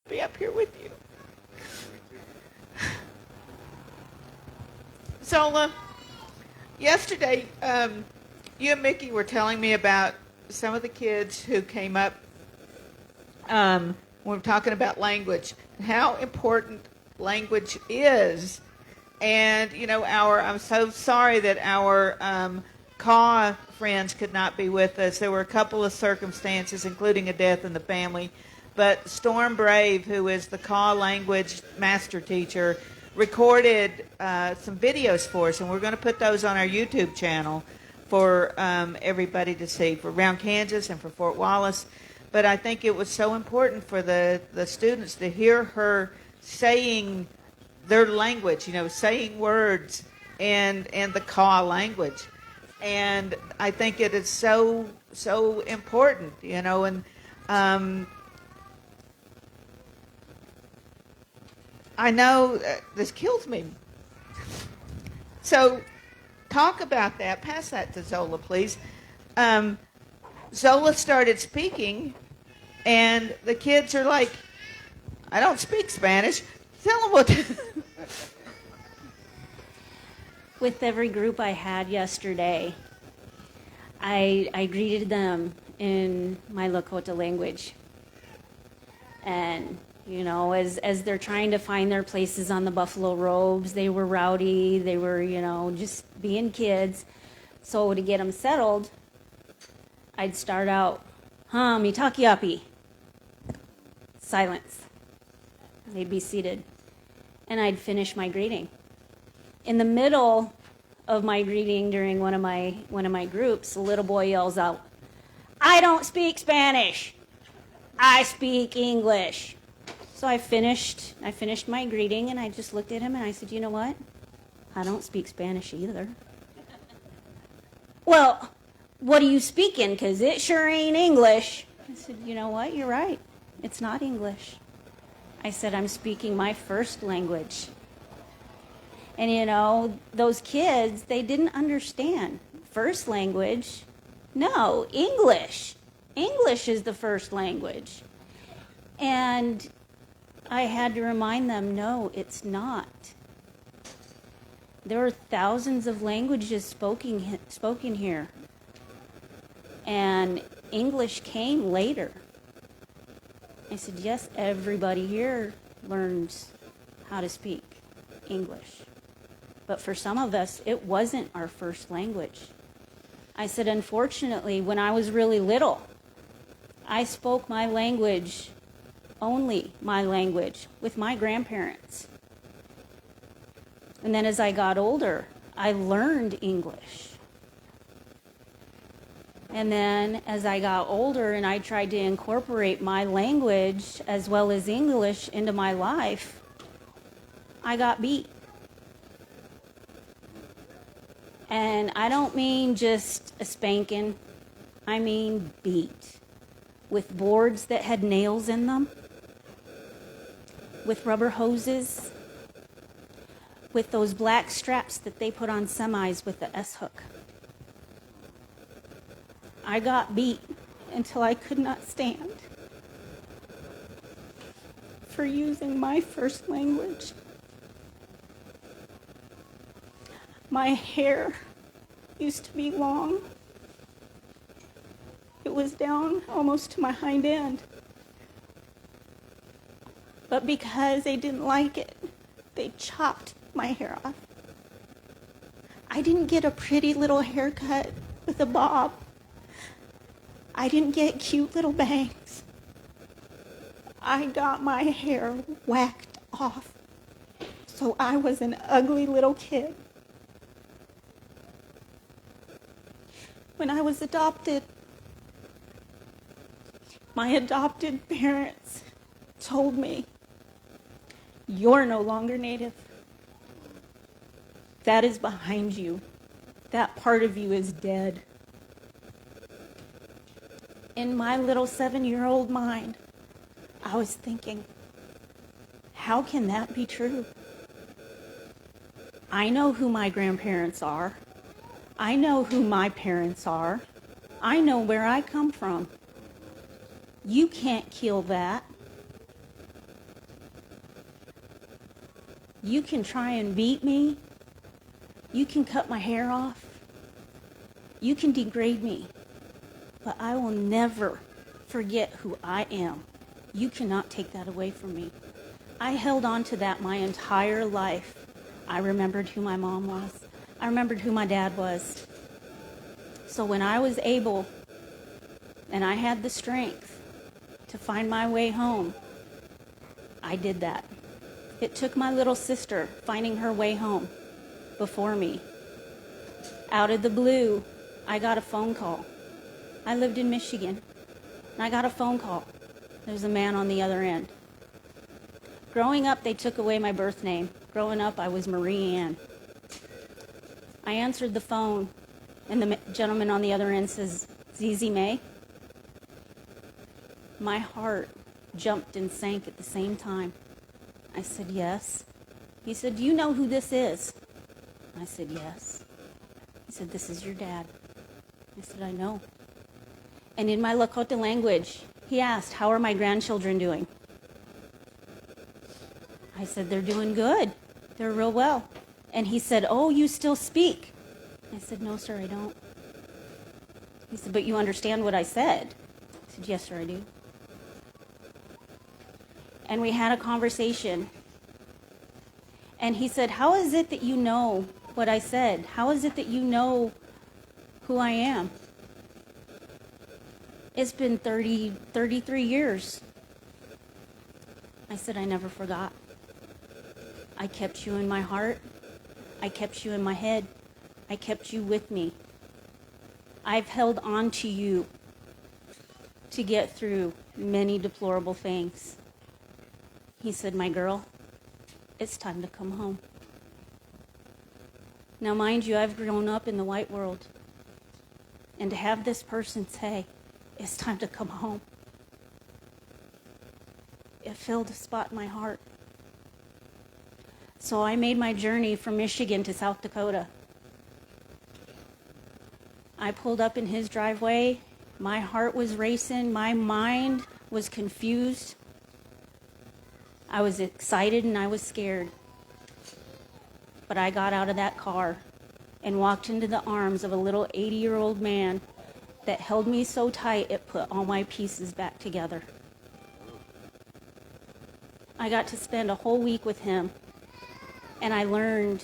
Be up here with you. Zola, yesterday, you and Mickey were telling me about some of the kids who came up when we're talking about language, how important language is. And, you know, I'm so sorry that our CAW friends could not be with us. There were a couple of circumstances, including a death in the family. But Storm Brave, who is the CAW language master teacher, recorded some videos for us, and we're going to put those on our YouTube channel for everybody to see, for around Kansas and for Fort Wallace. But I think it was so important for the students to hear her saying their language, you know, saying words in the CAW language. And I think it is so important, you know, and I know this kills me. So talk about that. Pass that to Zola, please. Zola started speaking, and the kids are like, I don't speak Spanish. Tell them what to... With every group I had yesterday, I greeted them in my Lakota language. And, you know, as they're trying to find their places on the buffalo robes, they were rowdy, they were, you know, just being kids. So to get them settled, I'd start out, mitakiapi. Silence. They'd be seated. And I'd finish my greeting. In the middle of my greeting during one of my groups, a little boy yells out, I don't speak Spanish. I speak English. So I finished my greeting, and I just looked at him and I said, you know what? I don't speak Spanish either. Well, what are you speaking? Because it sure ain't English. I said, you know what? You're right. It's not English. I said, I'm speaking my first language. And, you know, those kids, they didn't understand. First language? No, English. English is the first language. And I had to remind them, no, it's not. There are thousands of languages spoken here. And English came later. I said, yes, everybody here learns how to speak English. But for some of us, it wasn't our first language. I said, unfortunately, when I was really little, I spoke my language, only my language, with my grandparents. And then as I got older, I learned English. And then as I got older and I tried to incorporate my language as well as English into my life, I got beat. And I don't mean just a spanking, I mean beat. With boards that had nails in them, with rubber hoses, with those black straps that they put on semis with the S-hook. I got beat until I could not stand for using my first language. My hair used to be long. It was down almost to my hind end. But because they didn't like it, they chopped my hair off. I didn't get a pretty little haircut with a bob. I didn't get cute little bangs. I got my hair whacked off. So I was an ugly little kid. When I was adopted, my adopted parents told me, you're no longer Native. That is behind you. That part of you is dead. In my little 7-year-old mind, I was thinking, how can that be true? I know who my grandparents are. I know who my parents are. I know where I come from. You can't kill that. You can try and beat me. You can cut my hair off. You can degrade me. But I will never forget who I am. You cannot take that away from me. I held on to that my entire life. I remembered who my mom was. I remembered who my dad was. So when I was able and I had the strength to find my way home, I did that. It took my little sister finding her way home before me. Out of the blue, I got a phone call. I lived in Michigan, and I got a phone call. There was a man on the other end. Growing up, they took away my birth name. Growing up, I was Marie Ann. I answered the phone, and the gentleman on the other end says, "ZZ May?" My heart jumped and sank at the same time. I said, "Yes." He said, "Do you know who this is?" I said, "Yes." He said, "This is your dad." I said, "I know." And in my Lakota language, he asked, "How are my grandchildren doing?" I said, "They're doing good. They're real well." And he said, "Oh, you still speak?" I said, "No, sir, I don't." He said, "But you understand what I said?" I said, "Yes, sir, I do." And we had a conversation. And he said, "How is it that you know what I said? How is it that you know who I am?" It's been 33 years. I said, "I never forgot. I kept you in my heart. I kept you in my head. I kept you with me. I've held on to you to get through many deplorable things." He said, "My girl, it's time to come home." Now, mind you, I've grown up in the white world. And to have this person say, "It's time to come home," it filled a spot in my heart. So I made my journey from Michigan to South Dakota. I pulled up in his driveway. My heart was racing. My mind was confused. I was excited and I was scared. But I got out of that car and walked into the arms of a little 80-year-old man that held me so tight it put all my pieces back together. I got to spend a whole week with him, and I relearned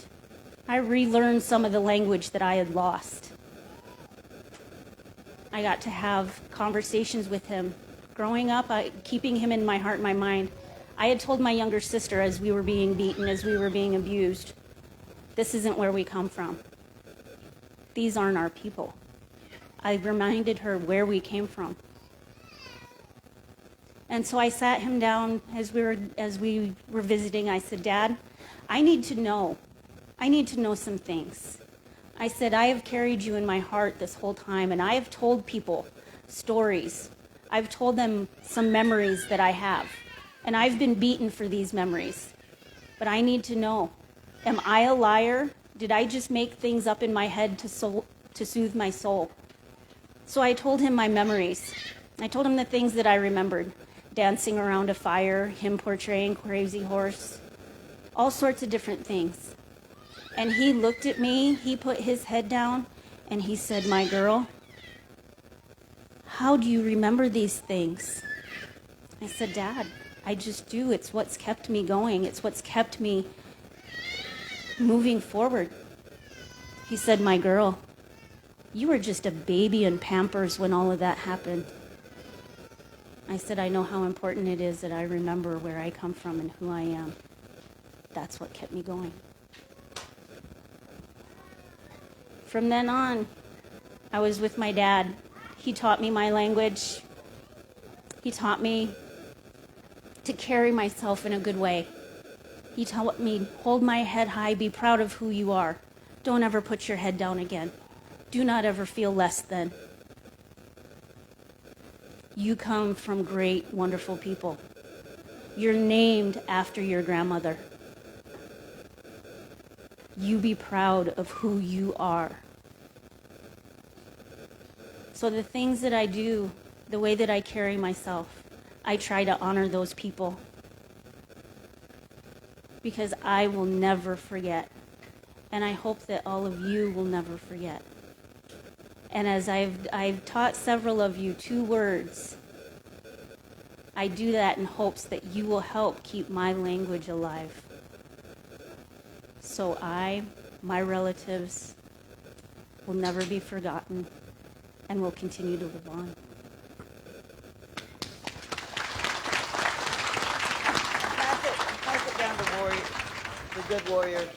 some of the language that I had lost. I got to have conversations with him. Growing up, keeping him in my heart and my mind, I had told my younger sister as we were being beaten, as we were being abused, "This isn't where we come from. These aren't our people." I reminded her where we came from. And so I sat him down as we were visiting. I said, "Dad, I need to know some things." I said, "I have carried you in my heart this whole time, and I have told people stories. I've told them some memories that I have, and I've been beaten for these memories. But I need to know, am I a liar? Did I just make things up in my head to soothe my soul?" So I told him my memories. I told him the things that I remembered. Dancing around a fire, him portraying Crazy Horse, all sorts of different things. And he looked at me, he put his head down, and he said, "My girl, how do you remember these things?" I said, "Dad, I just do. It's what's kept me going. It's what's kept me moving forward." He said, "My girl, you were just a baby in Pampers when all of that happened." I said, "I know how important it is that I remember where I come from and who I am. That's what kept me going." From then on, I was with my dad. He taught me my language. He taught me to carry myself in a good way. He taught me, hold my head high, be proud of who you are. Don't ever put your head down again. Do not ever feel less than. You come from great, wonderful people. You're named after your grandmother. You be proud of who you are. So the things that I do, the way that I carry myself, I try to honor those people. because I will never forget. And I hope that all of you will never forget. And as I've taught several of you 2 words, I do that in hopes that you will help keep my language alive. So my relatives, will never be forgotten and will continue to live on. Pass it down to Warrior, the good warrior.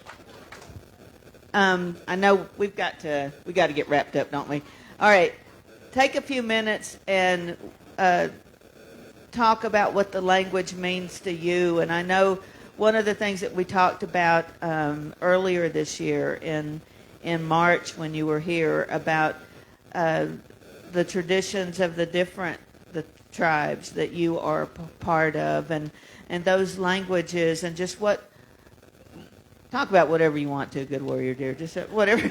I know we got to get wrapped up, don't we? All right, take a few minutes and talk about what the language means to you. And I know one of the things that we talked about earlier this year in March when you were here about the traditions of the tribes that you are part of, and those languages, and just talk about whatever you want to, good warrior dear, just whatever.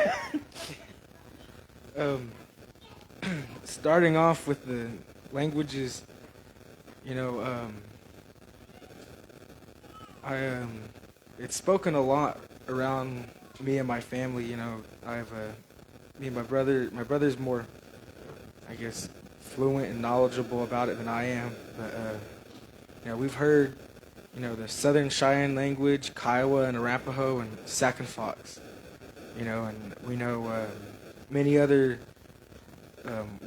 Starting off with the languages, it's spoken a lot around me and my family. I have me and my brother. My brother's more, I guess, fluent and knowledgeable about it than I am. But we've heard, the Southern Cheyenne language, Kiowa and Arapaho, and Sac and Fox. And we know many other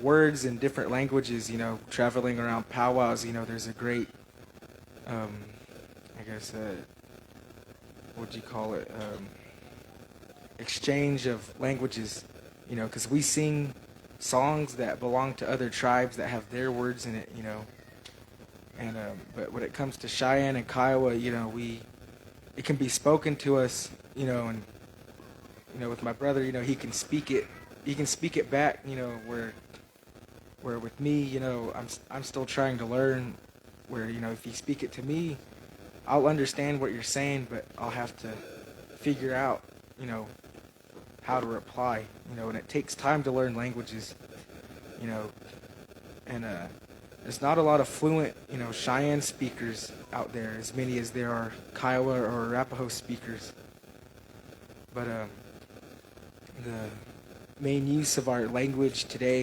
words in different languages. Traveling around powwows. There's a great, I guess, what do you call it? Exchange of languages, because we sing songs that belong to other tribes that have their words in it, and but when it comes to Cheyenne and Kiowa, it can be spoken to us, and with my brother, he can speak it back, where with me, I'm still trying to learn, where if you speak it to me, I'll understand what you're saying, but I'll have to figure out, how to reply, and it takes time to learn languages, and there's not a lot of fluent, Cheyenne speakers out there, as many as there are Kiowa or Arapaho speakers. But the main use of our language today